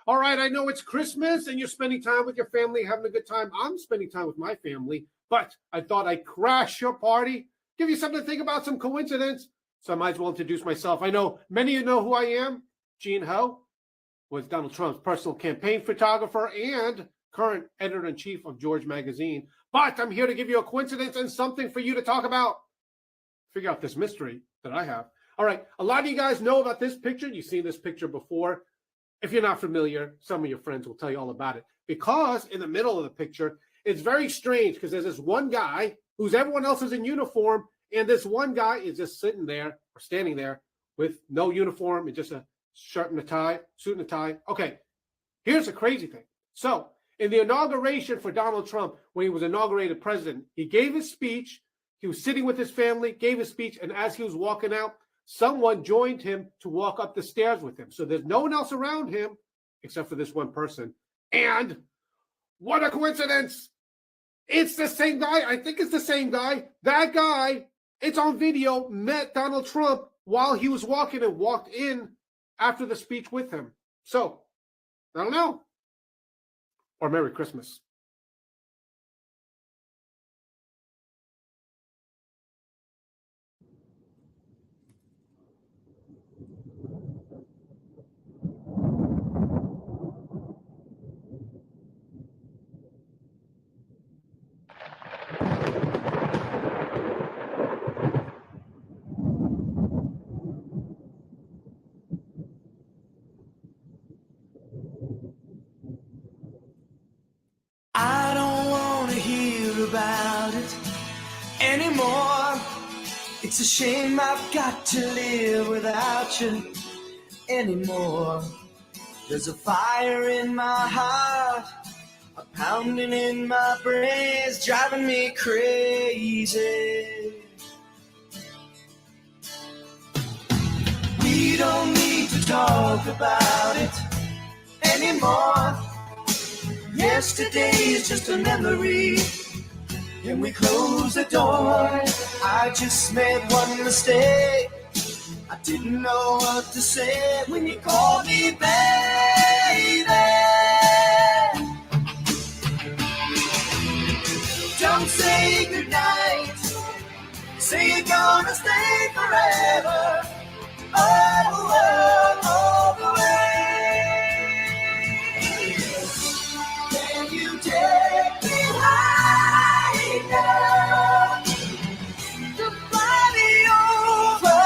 All right, I know it's Christmas and you're spending time with your family, having a good time. I'm spending time with my family, but I thought I'd crash your party, give you something to think about, some coincidence. So I might as well introduce myself. I know many of you know who I am. Gene Ho was Donald Trump's personal campaign photographer and current editor-in-chief of George Magazine. But I'm here to give you a coincidence and something for you to talk about. Figure out this mystery that I have. All right, a lot of you guys know about this picture. You've seen this picture before. If you're not familiar, some of your friends will tell you all about it. Because in the middle of the picture, it's very strange because there's this one guy who's everyone else is in uniform, and this one guy is just sitting there or standing there with no uniform and just a shirt and a tie, suit and a tie. Okay, here's the crazy thing. So in the inauguration for Donald Trump, when he was inaugurated president, he gave his speech. He was sitting with his family, gave his speech, and as he was walking out, someone joined him to walk up the stairs with him. So there's no one else around him except for this one person. And what a coincidence. It's the same guy. I think it's the same guy. That guy, it's on video, met Donald Trump while he was walking and walked in after the speech with him. So, I don't know. Or Merry Christmas. I don't want to hear about it anymore. It's a shame I've got to live without you anymore. There's a fire in my heart, a pounding in my brains, driving me crazy. We don't need to talk about it anymore. Yesterday is just a memory, and we close the door. I just made one mistake. I didn't know what to say when you called me baby. Don't say goodnight. Say you're gonna stay forever. All the way. Take me high enough to fly me over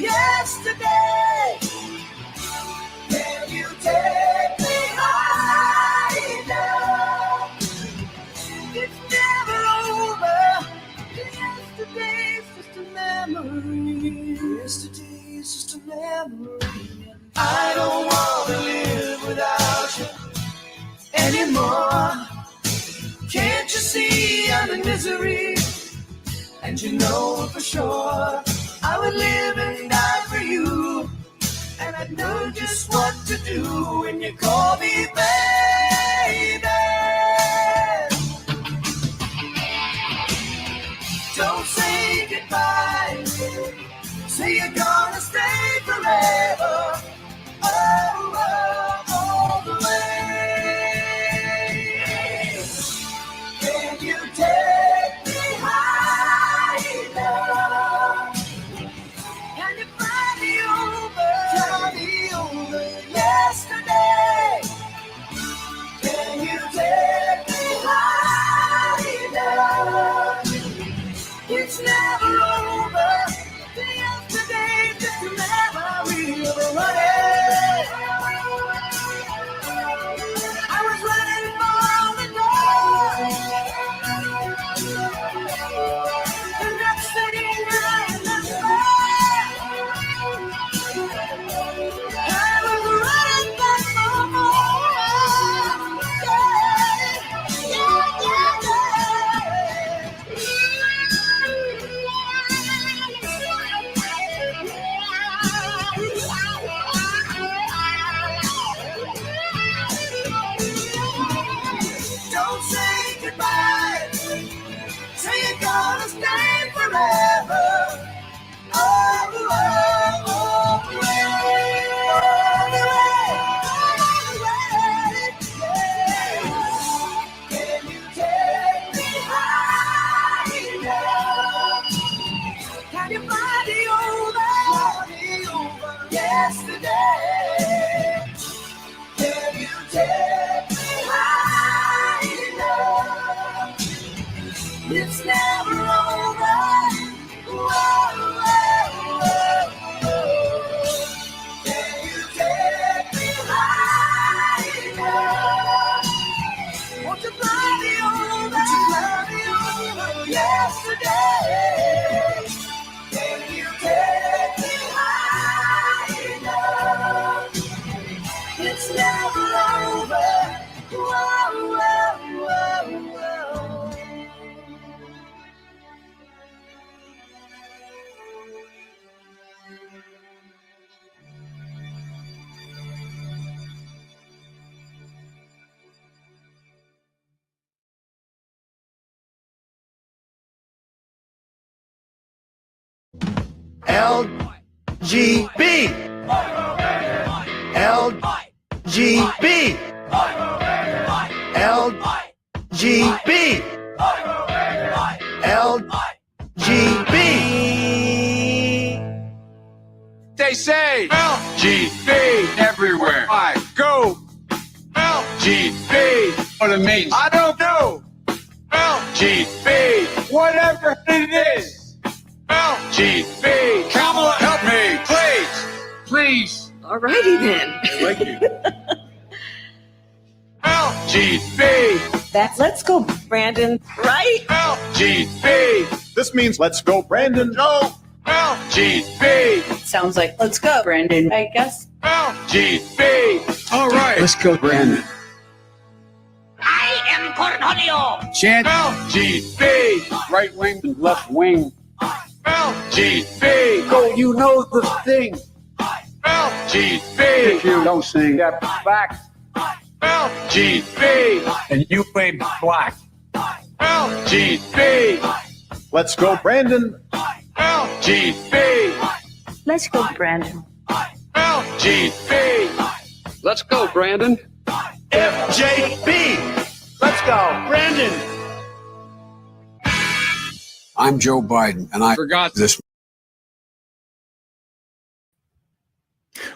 yesterday. Can you take me high enough? It's never over. Yesterday's just a memory. Yesterday's just a memory. I don't want to live without you anymore. Can't you see I'm in misery? And you know for sure I would live and die for you. And I'd know just what to do when you call me baby. Don't say goodbye. Say you're gonna stay forever. All the way. Take me high enough. Can you fly me over yesterday? Can you take me high enough? It's never over. Yesterday just a memory of a running. I was running for the door. And that's sitting right in the sky. I was running back for more. Yeah. Don't say goodbye. Say you're gonna stay forever. All the way. yesterday. Can you take me high enough? It's never over. Whoa, whoa, whoa, whoa. Can you take me high enough? Won't you fly me over? Won't you fly me over yesterday? Can you take me high enough? It's never over. Whoa, whoa, whoa, whoa. LGB. LGB. LGB. LGB. They say LGB everywhere I go. LGB. What it means, I don't know. LGB. Whatever it is. LGB. Kamala, help me, please. Please. Alrighty then. Thank you. LGB. That's let's go, Brandon. Right? LGB. This means let's go, Brandon. Go. LGB. Sounds like let's go, Brandon. I guess. LGB. All right. Let's go, Brandon. I am Cornholio. Chant LGB. Right wing and left wing. LGB. Go, you know the thing. LGB. If you don't sing that back, LGB. And you ain't black. LGB. let's go, Brandon. LGB. Let's go, Brandon. LGB. Let's go, Brandon. FJB. Let's go, Brandon. I'm Joe Biden, and I Forgot this.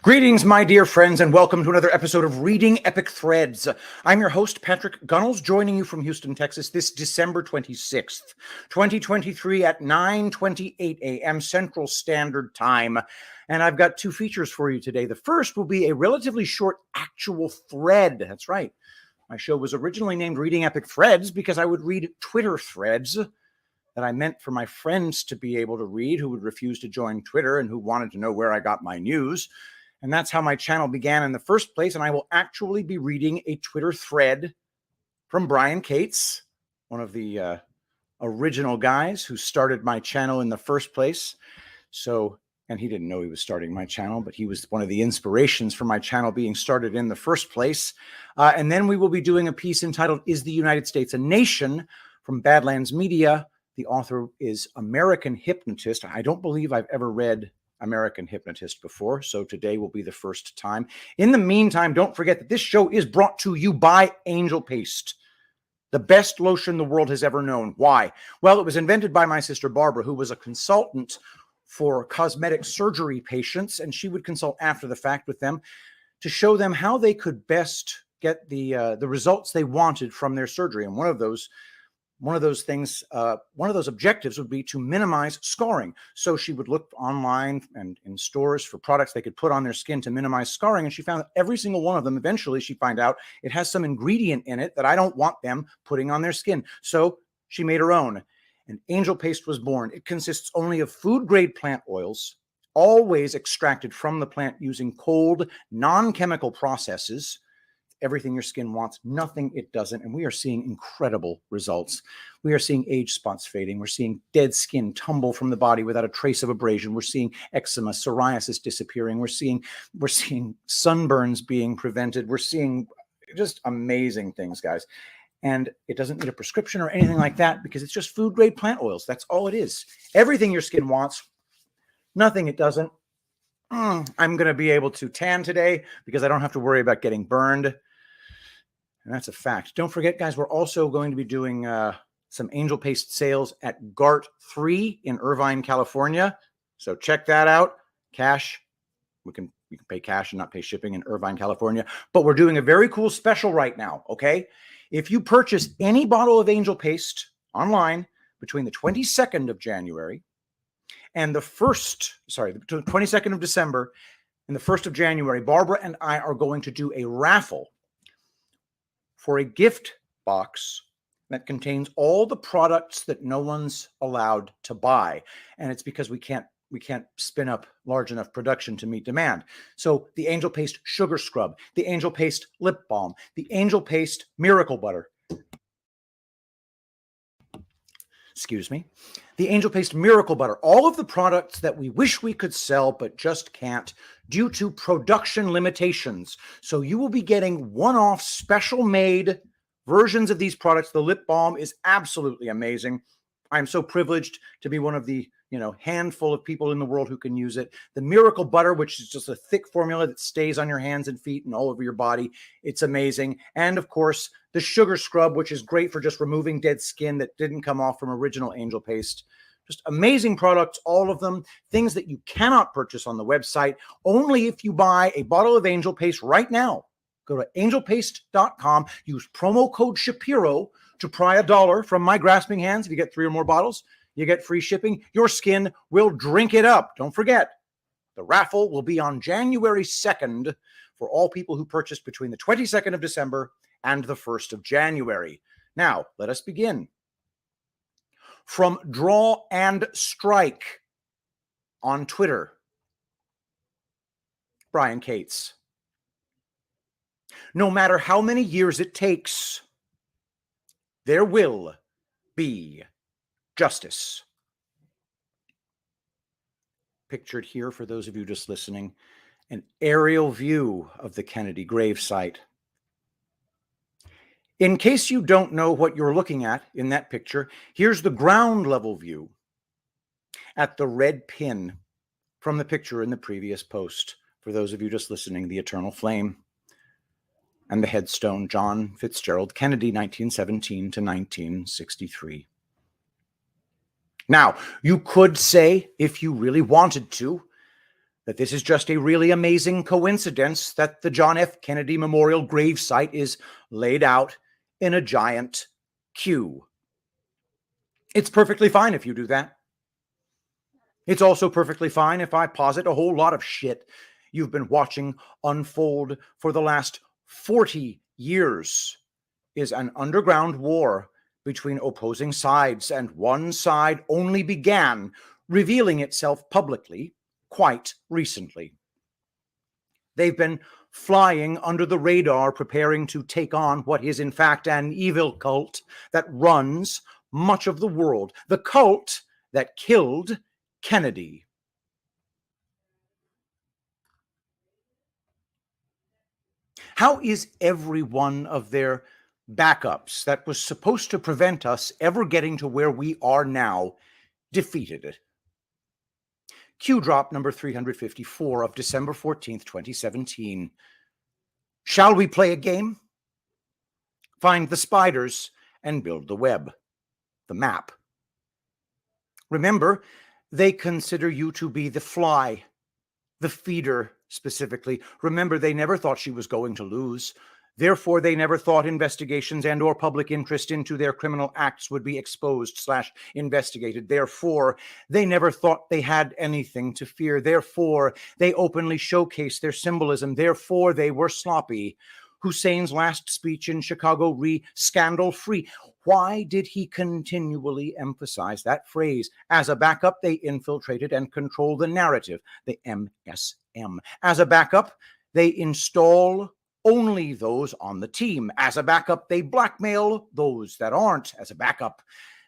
Greetings, my dear friends, and welcome to another episode of Reading Epic Threads. I'm your host, Patrick Gunnels, joining you from Houston, Texas, this December 26th, 2023 at 9:28 a.m. Central Standard Time. And I've got two features for you today. The first will be a relatively short actual thread. That's right. My show was originally named Reading Epic Threads because I would read Twitter threads that I meant for my friends to be able to read who would refuse to join Twitter and who wanted to know where I got my news. And that's how my channel began in the first place. And I will actually be reading a Twitter thread from Brian Cates, one of the original guys who started my channel in the first place. And he didn't know he was starting my channel, but he was one of the inspirations for my channel being started in the first place. And then we will be doing a piece entitled, Is the United States a Nation? From Badlands Media. The author is American Hypnotist. I don't believe I've ever read American Hypnotist before, so today will be the first time. In the meantime, don't forget that this show is brought to you by Angel Paste, the best lotion the world has ever known. Why? Well, it was invented by my sister Barbara, who was a consultant for cosmetic surgery patients, and she would consult after the fact with them to show them how they could best get the results they wanted from their surgery. And one of those objectives would be to minimize scarring. So she would look online and in stores for products they could put on their skin to minimize scarring. And she found that every single one of them, eventually she found out it has some ingredient in it that I don't want them putting on their skin. So she made her own. And Angel Paste was born. It consists only of food-grade plant oils, always extracted from the plant using cold, non-chemical processes. Everything your skin wants, nothing it doesn't. And we are seeing incredible results. We are seeing age spots fading. We're seeing dead skin tumble from the body without a trace of abrasion. We're seeing eczema, psoriasis disappearing. We're seeing sunburns being prevented. We're seeing just amazing things, guys. And it doesn't need a prescription or anything like that because it's just food grade plant oils. That's all it is. Everything your skin wants, nothing it doesn't. I'm going to be able to tan today because I don't have to worry about getting burned. And that's a fact. Don't forget, guys, we're also going to be doing some Angel Paste sales at GART 3 in Irvine, California. So check that out. Cash you can pay cash and not pay shipping in Irvine, California. But we're doing a very cool special right now, okay? If you purchase any bottle of Angel Paste online between the 22nd of January and the 22nd of December and the 1st of January, Barbara and I are going to do a raffle for a gift box that contains all the products that no one's allowed to buy. And it's because we can't spin up large enough production to meet demand. So the Angel Paste Sugar Scrub, the Angel Paste Lip Balm, the Angel Paste Miracle Butter. Excuse me. The Angel Paste Miracle Butter. All of the products that we wish we could sell but just can't due to production limitations. So you will be getting one-off special made versions of these products. The lip balm is absolutely amazing. I'm so privileged to be one of the handful of people in the world who can use it. The Miracle Butter, which is just a thick formula that stays on your hands and feet and all over your body. It's amazing. And of course, the Sugar Scrub, which is great for just removing dead skin that didn't come off from original Angel Paste. Just amazing products, all of them. Things that you cannot purchase on the website, only if you buy a bottle of Angel Paste right now. Go to angelpaste.com, use promo code Shapiro to pry $1 from my grasping hands. If you get 3 or more bottles, you get free shipping. Your skin will drink it up. Don't forget, the raffle will be on January 2nd for all people who purchased between the 22nd of December and the 1st of January. Now, let us begin. From Draw and Strike on Twitter, Brian Cates. No matter how many years it takes, there will be justice. Pictured here, for those of you just listening, an aerial view of the Kennedy gravesite. In case you don't know what you're looking at in that picture, here's the ground level view at the red pin from the picture in the previous post. For those of you just listening, the eternal flame and the headstone, John Fitzgerald Kennedy, 1917 to 1963. Now, you could say, if you really wanted to, that this is just a really amazing coincidence that the John F. Kennedy Memorial gravesite is laid out in a giant queue. It's perfectly fine if you do that. It's also perfectly fine if I posit a whole lot of shit you've been watching unfold for the last 40 years is an underground war between opposing sides, and one side only began revealing itself publicly quite recently. They've been flying under the radar, preparing to take on what is in fact an evil cult that runs much of the world, the cult that killed Kennedy. How is every one of their backups that was supposed to prevent us ever getting to where we are now defeated? Q drop number 354 of December 14th, 2017. Shall we play a game? Find the spiders and build the web, the map. Remember, they consider you to be the fly, the feeder specifically. Remember, they never thought she was going to lose. Therefore, they never thought investigations and or public interest into their criminal acts would be exposed/investigated. Therefore, they never thought they had anything to fear. Therefore, they openly showcased their symbolism. Therefore, they were sloppy. Hussein's last speech in Chicago, scandal-free. Why did he continually emphasize that phrase? As a backup, they infiltrated and controlled the narrative, the MSM. As a backup, they install only those on the team. As a backup, they blackmail those that aren't. As a backup,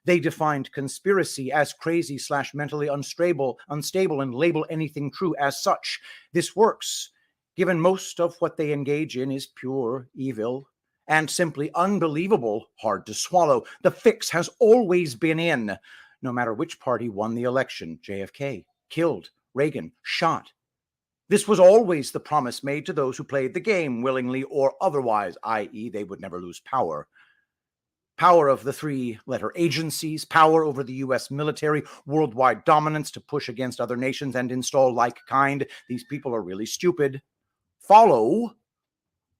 they defined conspiracy as crazy/mentally unstable, and label anything true as such. This works, given most of what they engage in is pure evil and simply unbelievable hard to swallow. The fix has always been in, no matter which party won the election. JFK, killed. Reagan, shot. This was always the promise made to those who played the game willingly or otherwise, i.e., they would never lose power. power of the three-letter agencies, power over the U.S. military, worldwide dominance to push against other nations and install like kind. These people are really stupid. Follow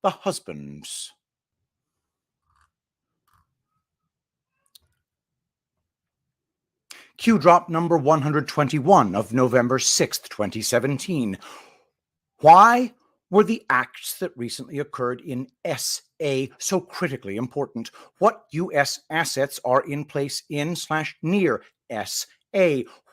the husbands. Q drop number 121 of November 6th, 2017. Why were the acts that recently occurred in SA so critically important? What U.S. assets are in place in/near SA?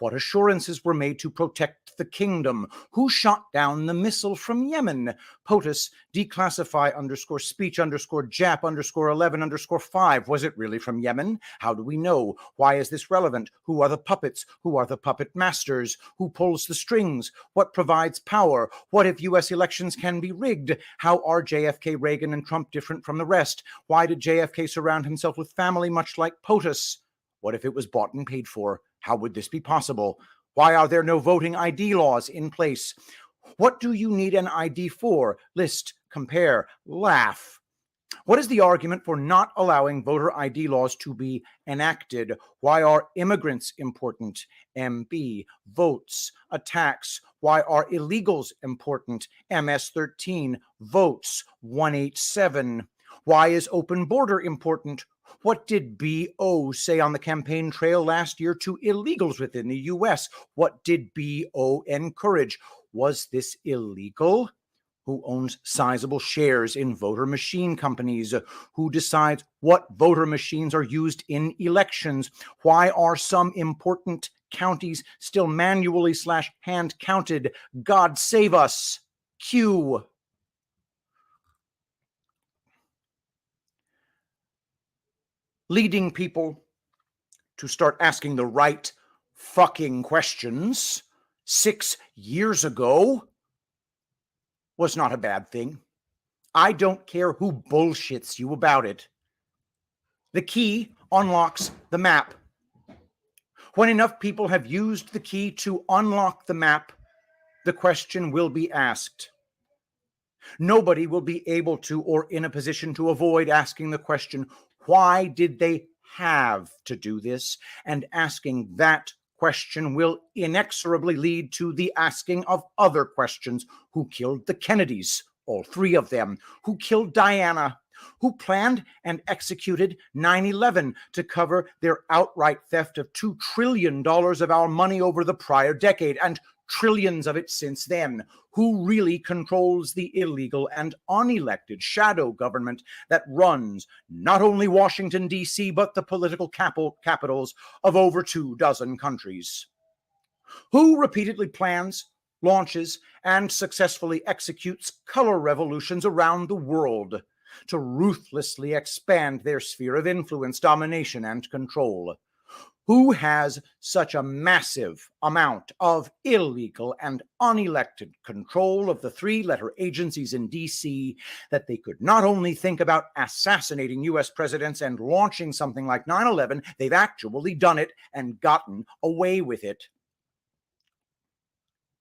What assurances were made to protect the kingdom? Who shot down the missile from Yemen? POTUS declassify _speech _Jap _11 _5. Was it really from Yemen? How do we know? Why is this relevant? Who are the puppets? Who are the puppet masters? Who pulls the strings? What provides power? What if U.S. elections can be rigged? How are JFK, Reagan, and Trump different from the rest? Why did JFK surround himself with family much like POTUS? What if it was bought and paid for? How would this be possible? Why are there no voting ID laws in place? What do you need an ID for? List, compare, laugh. What is the argument for not allowing voter ID laws to be enacted? Why are immigrants important? MB, votes, attacks. Why are illegals important? MS-13, votes, 187. Why is open border important? What did BO say on the campaign trail last year to illegals within the U.S.? What did BO encourage? Was this illegal? Who owns sizable shares in voter machine companies? Who decides what voter machines are used in elections? Why are some important counties still manually/hand counted? God save us. Q. Leading people to start asking the right fucking questions 6 years ago was not a bad thing. I don't care who bullshits you about it. The key unlocks the map. When enough people have used the key to unlock the map, the question will be asked. Nobody will be able to or in a position to avoid asking the question, why did they have to do this? And asking that question will inexorably lead to the asking of other questions. Who killed the Kennedys? All three of them. Who killed Diana? Who planned and executed 9/11 to cover their outright theft of $2 trillion of our money over the prior decade and trillions of it since then? Who really controls the illegal and unelected shadow government that runs not only Washington, D.C., but the political capitals of over 24 countries? Who repeatedly plans, launches, and successfully executes color revolutions around the world to ruthlessly expand their sphere of influence, domination, and control? Who has such a massive amount of illegal and unelected control of the three-letter agencies in D.C. that they could not only think about assassinating U.S. presidents and launching something like 9/11, they've actually done it and gotten away with it?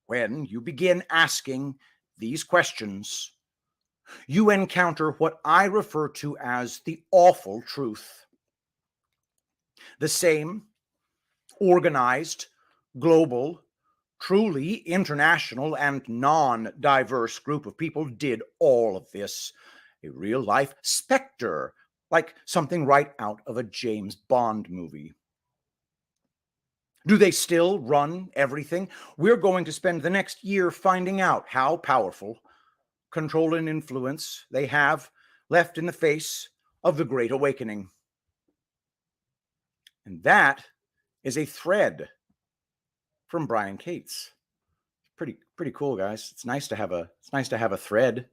When you begin asking these questions, you encounter what I refer to as the awful truth. The same organized, global, truly international, and non-diverse group of people did all of this. A real-life specter, like something right out of a James Bond movie. Do they still run everything? We're going to spend the next year finding out how powerful control and influence they have left in the face of the Great Awakening. And that is a thread from Brian Cates. Pretty cool, guys. It's nice to have a thread.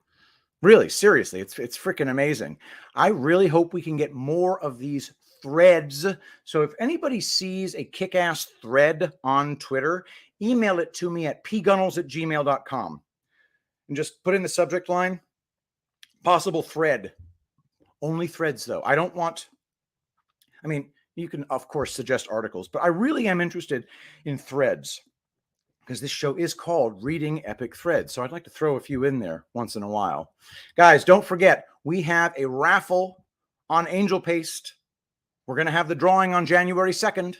Really, seriously, it's freaking amazing. I really hope we can get more of these threads. So if anybody sees a kick-ass thread on Twitter, email it to me at pgunnels@gmail.com and just put in the subject line, possible thread. Only threads, though. I don't want, I mean, you can, of course, suggest articles, but I really am interested in threads because this show is called Reading Epic Threads. So I'd like to throw a few in there once in a while. Guys, don't forget, we have a raffle on Angel Paste We're going to have the drawing on January 2nd.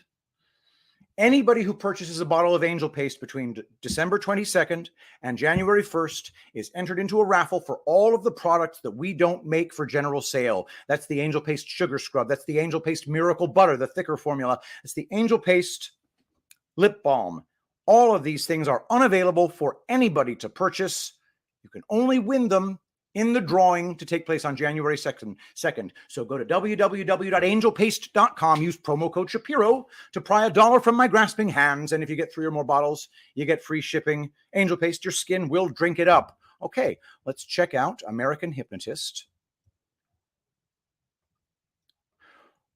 Anybody who purchases a bottle of Angel Paste between December 22nd and January 1st is entered into a raffle for all of the products that we don't make for general sale. That's the Angel Paste Sugar Scrub. That's the Angel Paste Miracle Butter, the thicker formula. It's the Angel Paste Lip Balm. All of these things are unavailable for anybody to purchase. You can only win them in the drawing to take place on January 2nd. So go to www.angelpaste.com, use promo code Shapiro to pry $1 from my grasping hands. And if you get 3 or more bottles, you get free shipping. Angel Paste, your skin will drink it up. Okay, let's check out American Hypnotist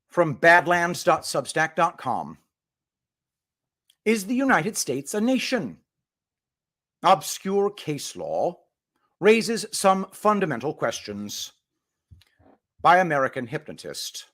from badlands.substack.com. Is the United States a nation? Obscure case law raises some fundamental questions. By American Hypnotist.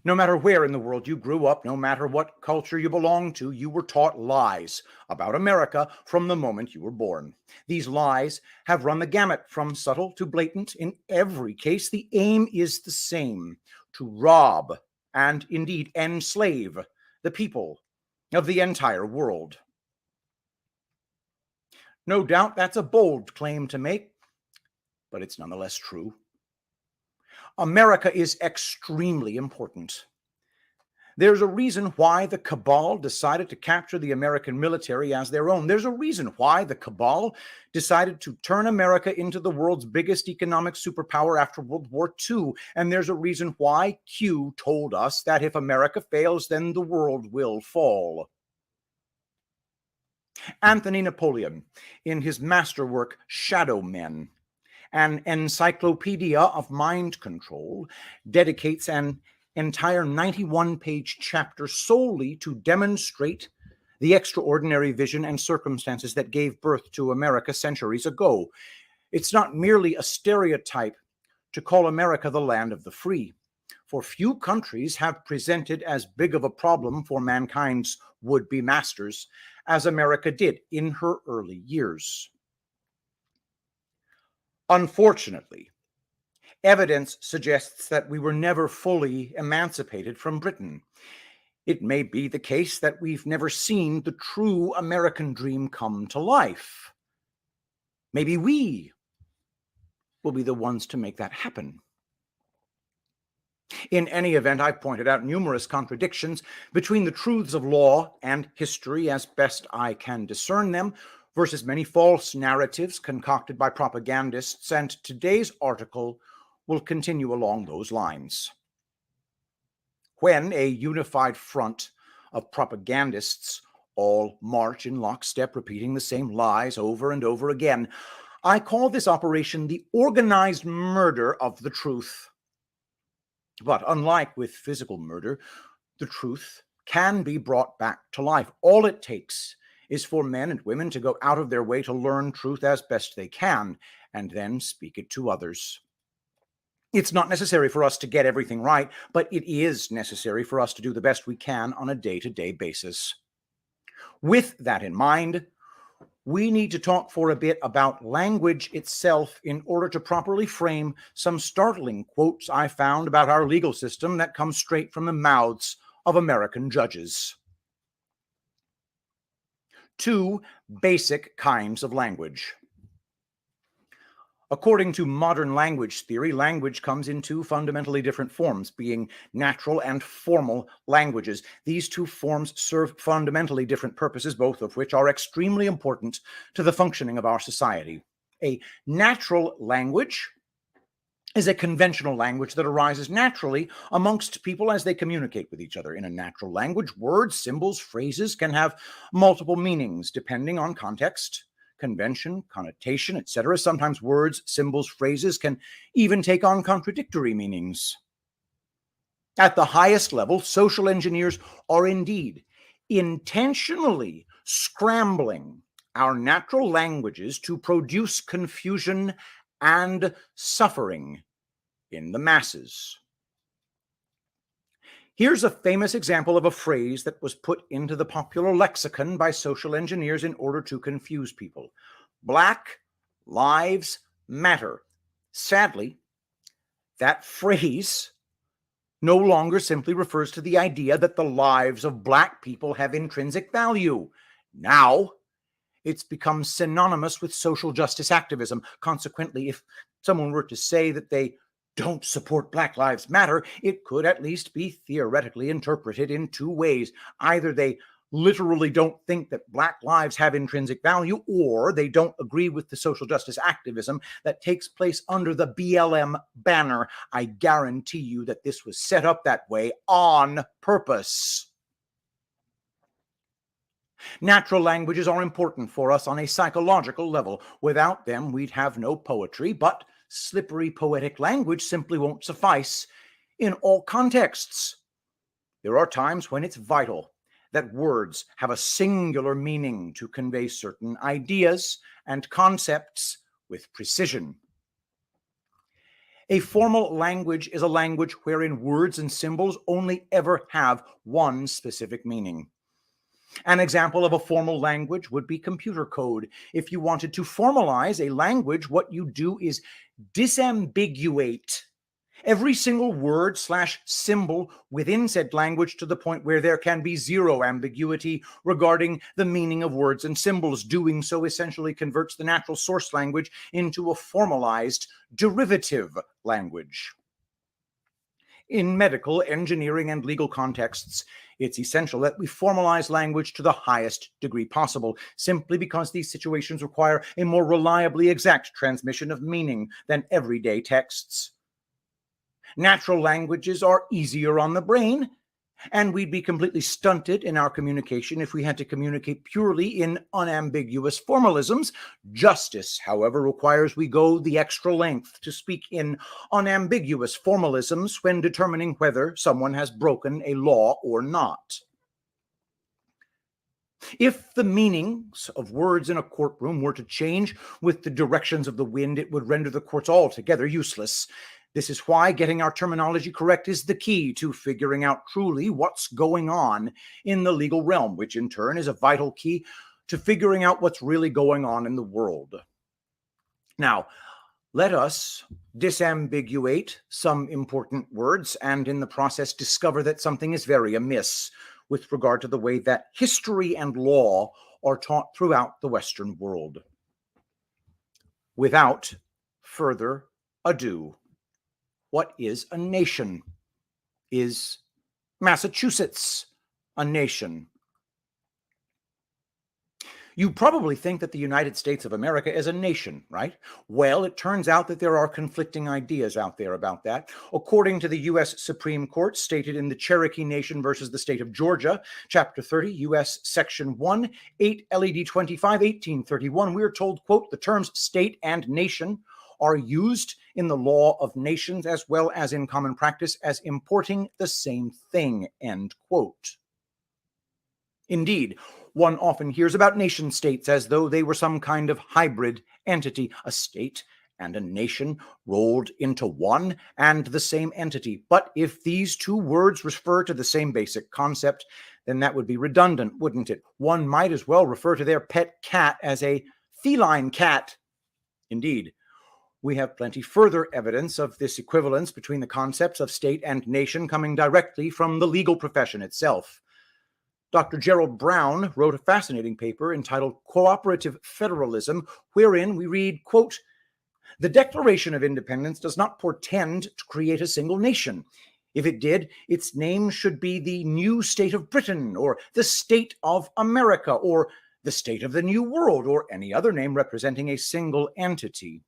No matter where in the world you grew up, no matter what culture you belong to, you were taught lies about America from the moment you were born. These lies have run the gamut from subtle to blatant. In every case, the aim is the same: to rob and indeed enslave the people of the entire world. No doubt that's a bold claim to make, but it's nonetheless true. America is extremely important. There's a reason why the cabal decided to capture the American military as their own. There's a reason why the cabal decided to turn America into the world's biggest economic superpower after World War II. And there's a reason why Q told us that if America fails, then the world will fall. Anthony Napoleon, in his masterwork Shadow Men, an encyclopedia of mind control, dedicates an entire 91-page chapter solely to demonstrate the extraordinary vision and circumstances that gave birth to America centuries ago. It's not merely a stereotype to call America the land of the free, for few countries have presented as big of a problem for mankind's would-be masters as America did in her early years. Unfortunately, evidence suggests that we were never fully emancipated from Britain. It may be the case that we've never seen the true American dream come to life. Maybe we will be the ones to make that happen. In any event, I've pointed out numerous contradictions between the truths of law and history as best I can discern them, versus many false narratives concocted by propagandists, and today's article will continue along those lines. When a unified front of propagandists all march in lockstep, repeating the same lies over and over again, I call this operation the organized murder of the truth. But unlike with physical murder, the truth can be brought back to life. All it takes is for men and women to go out of their way to learn truth as best they can, and then speak it to others. It's not necessary for us to get everything right, but it is necessary for us to do the best we can on a day-to-day basis. With that in mind, we need to talk for a bit about language itself in order to properly frame some startling quotes I found about our legal system that come straight from the mouths of American judges. 2 basic kinds of language. According to modern language theory, language comes in 2 fundamentally different forms, being natural and formal languages. These 2 forms serve fundamentally different purposes, both of which are extremely important to the functioning of our society. A natural language is a conventional language that arises naturally amongst people as they communicate with each other. In a natural language, words, symbols, phrases can have multiple meanings depending on context, convention, connotation, etc. Sometimes words, symbols, phrases can even take on contradictory meanings. At the highest level, social engineers are indeed intentionally scrambling our natural languages to produce confusion and suffering in the masses. Here's a famous example of a phrase that was put into the popular lexicon by social engineers in order to confuse people. Black lives matter. Sadly, that phrase no longer simply refers to the idea that the lives of Black people have intrinsic value. Now, it's become synonymous with social justice activism. Consequently, if someone were to say that they don't support Black Lives Matter, it could at least be theoretically interpreted in two ways. Either they literally don't think that Black lives have intrinsic value, or they don't agree with the social justice activism that takes place under the BLM banner. I guarantee you that this was set up that way on purpose. Natural languages are important for us on a psychological level. Without them, we'd have no poetry, but slippery poetic language simply won't suffice in all contexts. There are times when it's vital that words have a singular meaning to convey certain ideas and concepts with precision. A formal language is a language wherein words and symbols only ever have one specific meaning. An example of a formal language would be computer code. If you wanted to formalize a language, what you do is disambiguate every single word/symbol within said language to the point where there can be zero ambiguity regarding the meaning of words and symbols. Doing so essentially converts the natural source language into a formalized derivative language. In medical, engineering, and legal contexts, it's essential that we formalize language to the highest degree possible, simply because these situations require a more reliably exact transmission of meaning than everyday texts. Natural languages are easier on the brain, and we'd be completely stunted in our communication if we had to communicate purely in unambiguous formalisms. Justice, however, requires we go the extra length to speak in unambiguous formalisms when determining whether someone has broken a law or not. If the meanings of words in a courtroom were to change with the directions of the wind, it would render the courts altogether useless. This is why getting our terminology correct is the key to figuring out truly what's going on in the legal realm, which in turn is a vital key to figuring out what's really going on in the world. Now, let us disambiguate some important words and in the process discover that something is very amiss with regard to the way that history and law are taught throughout the Western world. Without further ado, what is a nation? Is Massachusetts a nation? You probably think that the United States of America is a nation, right? Well, it turns out that there are conflicting ideas out there about that. According to the U.S. Supreme Court, stated in the Cherokee Nation versus the State of Georgia, Chapter 30, U.S. Section 1, 8 LED 25, 1831, we're told, quote, the terms state and nation are used in the law of nations as well as in common practice as importing the same thing, end quote. Indeed, one often hears about nation states as though they were some kind of hybrid entity, a state and a nation rolled into one and the same entity. But if these two words refer to the same basic concept, then that would be redundant, wouldn't it? One might as well refer to their pet cat as a feline cat. Indeed, we have plenty further evidence of this equivalence between the concepts of state and nation coming directly from the legal profession itself. Dr. Gerald Brown wrote a fascinating paper entitled Cooperative Federalism, wherein we read, quote, the Declaration of Independence does not portend to create a single nation. If it did, its name should be the New State of Britain, or the State of America, or the State of the New World, or any other name representing a single entity.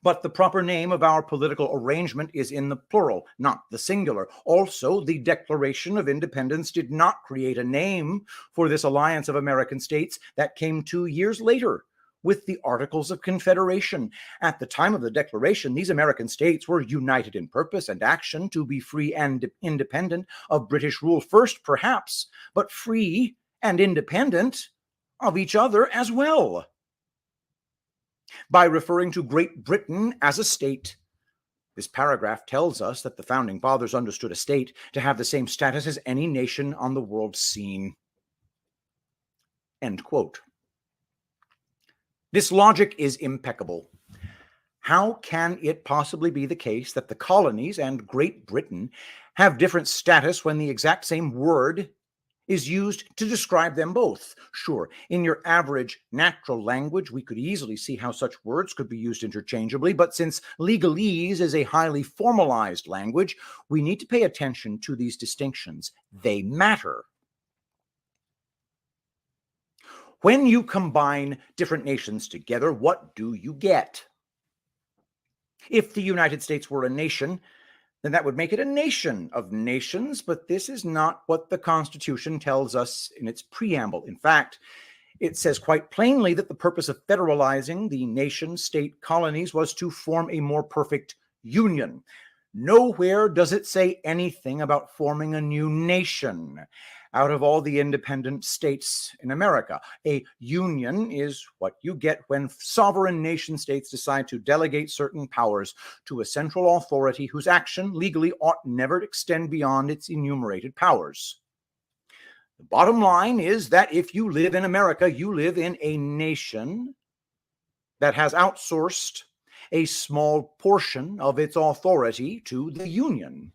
But the proper name of our political arrangement is in the plural, not the singular. Also, the Declaration of Independence did not create a name for this alliance of American states that came 2 years later with the Articles of Confederation. At the time of the Declaration, these American states were united in purpose and action to be free and independent of British rule first, perhaps, but free and independent of each other as well. By referring to Great Britain as a state, this paragraph tells us that the Founding Fathers understood a state to have the same status as any nation on the world scene. End quote. This logic is impeccable. How can it possibly be the case that the colonies and Great Britain have different status when the exact same word is used to describe them both? Sure, in your average natural language, we could easily see how such words could be used interchangeably, but since legalese is a highly formalized language, we need to pay attention to these distinctions. They matter. When you combine different nations together, what do you get? If the United States were a nation, then that would make it a nation of nations, but this is not what the Constitution tells us in its preamble. In fact, it says quite plainly that the purpose of federalizing the nation-state colonies was to form a more perfect union. Nowhere does it say anything about forming a new nation out of all the independent states in America. A union is what you get when sovereign nation states decide to delegate certain powers to a central authority whose action legally ought never to extend beyond its enumerated powers. The bottom line is that if you live in America, you live in a nation that has outsourced a small portion of its authority to the Union.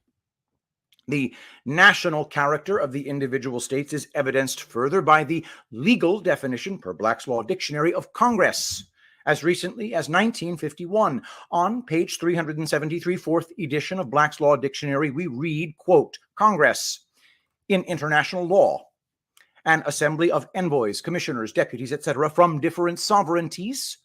The national character of the individual states is evidenced further by the legal definition per Black's Law Dictionary of Congress. As recently as 1951, on page 373, fourth edition of Black's Law Dictionary, we read, quote, Congress, in international law, an assembly of envoys, commissioners, deputies, etc., from different sovereignties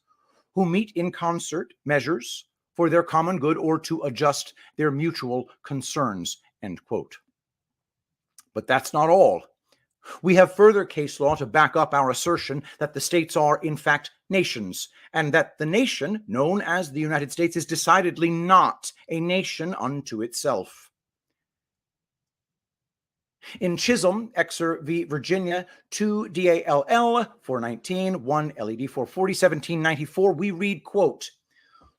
who meet in concert measures for their common good or to adjust their mutual concerns, end quote. But that's not all. We have further case law to back up our assertion that the states are, in fact, nations, and that the nation, known as the United States, is decidedly not a nation unto itself. In Chisholm, Exer v. Virginia, 2 DALL 419, 1 LED 440, 1794, we read, quote,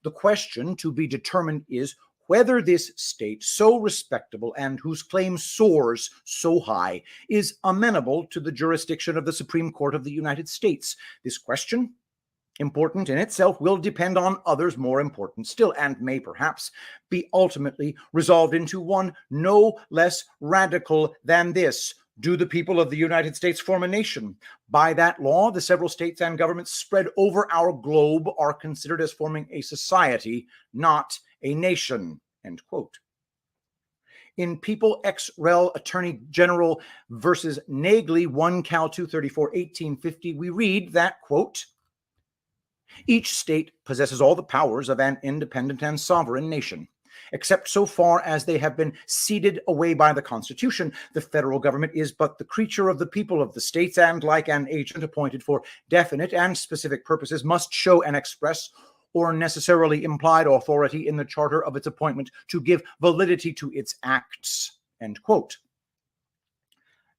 the question to be determined is whether this state, so respectable and whose claim soars so high, is amenable to the jurisdiction of the Supreme Court of the United States. This question, important in itself, will depend on others more important still, and may perhaps be ultimately resolved into one no less radical than this. Do the people of the United States form a nation? By that law, the several states and governments spread over our globe are considered as forming a society, not a nation, end quote. In People ex rel Attorney General versus Nagley, 1 Cal 234, 1850, we read that, quote, each state possesses all the powers of an independent and sovereign nation, except so far as they have been ceded away by the Constitution. The federal government is but the creature of the people of the states, and like an agent appointed for definite and specific purposes, must show and express or necessarily implied authority in the charter of its appointment to give validity to its acts, end quote.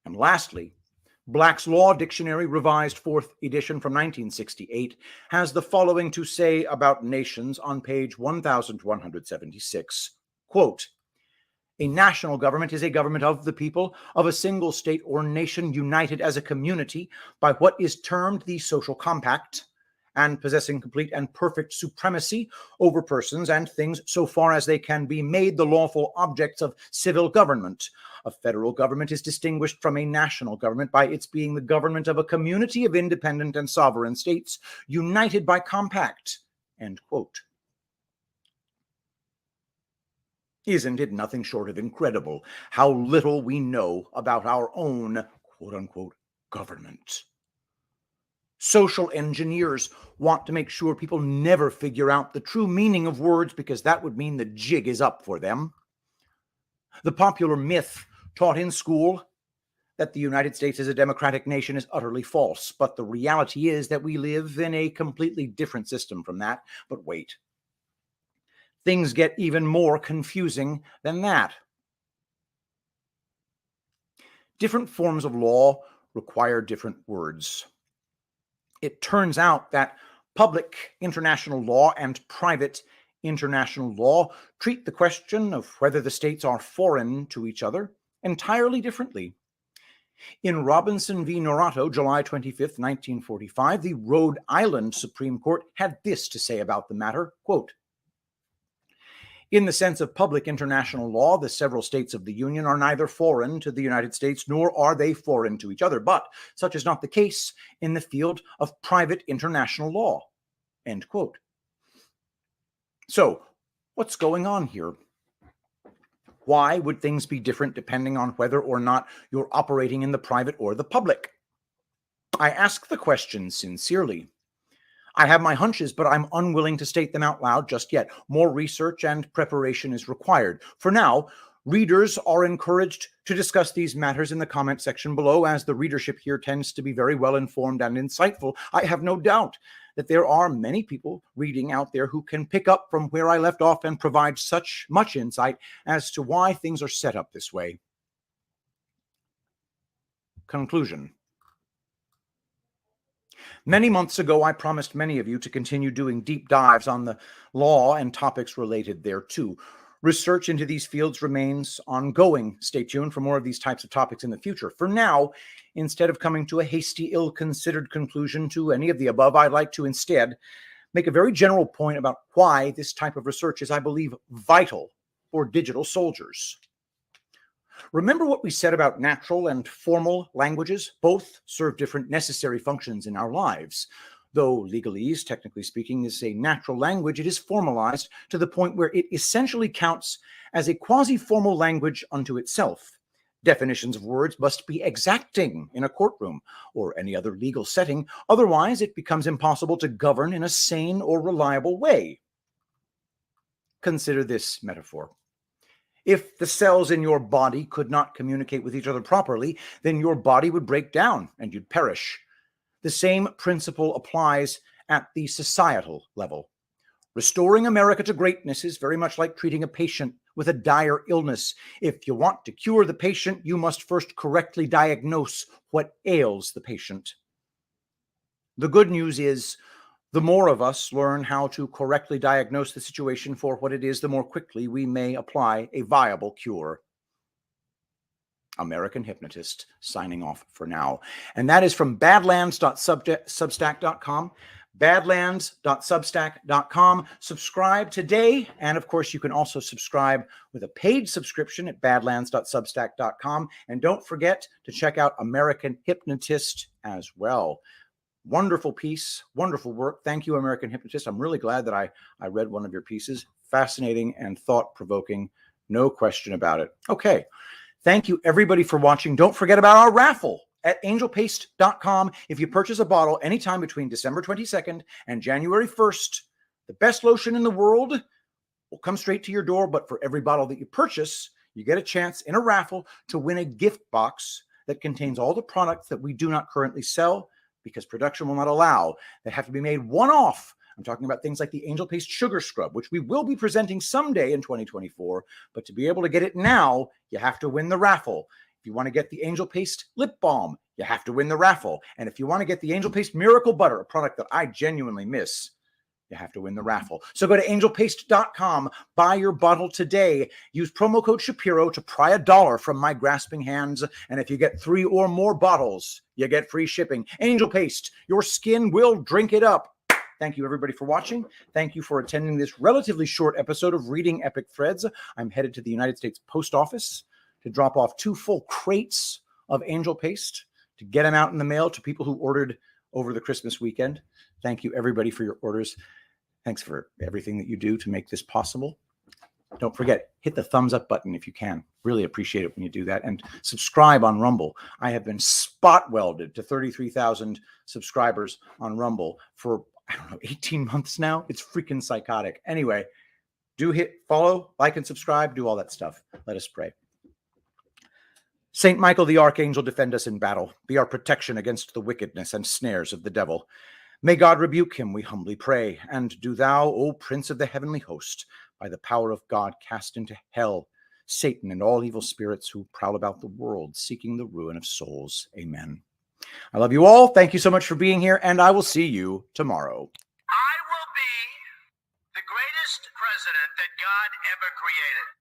And lastly, Black's Law Dictionary, revised 4th edition from 1968, has the following to say about nations on page 1176, quote, a national government is a government of the people of a single state or nation united as a community by what is termed the social compact, and possessing complete and perfect supremacy over persons and things so far as they can be made the lawful objects of civil government. A federal government is distinguished from a national government by its being the government of a community of independent and sovereign states united by compact, end quote. Isn't it nothing short of incredible how little we know about our own quote-unquote government? Social engineers want to make sure people never figure out the true meaning of words because that would mean the jig is up for them. The popular myth taught in school that the United States is a democratic nation is utterly false, but the reality is that we live in a completely different system from that. But wait, things get even more confusing than that. Different forms of law require different words. It turns out that public international law and private international law treat the question of whether the states are foreign to each other entirely differently. In Robinson v. Norato, July 25, 1945, the Rhode Island Supreme Court had this to say about the matter, quote, In the sense of public international law, the several states of the Union are neither foreign to the United States, nor are they foreign to each other. But such is not the case in the field of private international law. End quote. So, what's going on here? Why would things be different depending on whether or not you're operating in the private or the public? I ask the question sincerely. I have my hunches, but I'm unwilling to state them out loud just yet. More research and preparation is required. For now, readers are encouraged to discuss these matters in the comment section below, as the readership here tends to be very well informed and insightful. I have no doubt that there are many people reading out there who can pick up from where I left off and provide such much insight as to why things are set up this way. Conclusion. Many months ago, I promised many of you to continue doing deep dives on the law and topics related thereto. Research into these fields remains ongoing. Stay tuned for more of these types of topics in the future. For now, instead of coming to a hasty, ill-considered conclusion to any of the above, I'd like to instead make a very general point about why this type of research is, I believe, vital for digital soldiers. Remember what we said about natural and formal languages? Both serve different necessary functions in our lives. Though legalese, technically speaking, is a natural language, it is formalized to the point where it essentially counts as a quasi-formal language unto itself. Definitions of words must be exacting in a courtroom or any other legal setting. Otherwise, it becomes impossible to govern in a sane or reliable way. Consider this metaphor. If the cells in your body could not communicate with each other properly, then your body would break down and you'd perish. The same principle applies at the societal level. Restoring America to greatness is very much like treating a patient with a dire illness. If you want to cure the patient, you must first correctly diagnose what ails the patient. The good news is, the more of us learn how to correctly diagnose the situation for what it is, the more quickly we may apply a viable cure. American Hypnotist signing off for now. And that is from badlands.substack.com. badlands.substack.com. Subscribe today. And of course, you can also subscribe with a paid subscription at badlands.substack.com. And don't forget to check out American Hypnotist as well. Wonderful piece, wonderful work. Thank you, American Hypnotist. I'm really glad that I read one of your pieces. Fascinating and thought-provoking. No question about it. Okay. Thank you, everybody, for watching. Don't forget about our raffle at angelpaste.com. If you purchase a bottle anytime between December 22nd and January 1st, the best lotion in the world will come straight to your door. But for every bottle that you purchase, you get a chance in a raffle to win a gift box that contains all the products that we do not currently sell, because production will not allow. They have to be made one-off. I'm talking about things like the Angel Paste Sugar Scrub, which we will be presenting someday in 2024. But to be able to get it now, you have to win the raffle. If you want to get the Angel Paste Lip Balm, you have to win the raffle. And if you want to get the Angel Paste Miracle Butter, a product that I genuinely miss, you have to win the raffle. So go to angelpaste.com, buy your bottle today. Use promo code Shapiro to pry $1 from my grasping hands. And if you get 3 or more bottles, you get free shipping. Angel Paste, your skin will drink it up. Thank you, everybody, for watching. Thank you for attending this relatively short episode of Reading Epic Threads. I'm headed to the United States Post Office to drop off 2 full crates of Angel Paste to get them out in the mail to people who ordered over the Christmas weekend. Thank you, everybody, for your orders. Thanks for everything that you do to make this possible. Don't forget, hit the thumbs up button if you can. Really appreciate it when you do that. And subscribe on Rumble. I have been spot welded to 33,000 subscribers on Rumble for, 18 months now. It's freaking psychotic. Anyway, do hit follow, like, and subscribe. Do all that stuff. Let us pray. Saint Michael the Archangel, defend us in battle. Be our protection against the wickedness and snares of the devil. May God rebuke him, we humbly pray. And do thou, O Prince of the heavenly host, by the power of God, cast into hell Satan and all evil spirits who prowl about the world, seeking the ruin of souls. Amen. I love you all. Thank you so much for being here, and I will see you tomorrow. I will be the greatest president that God ever created.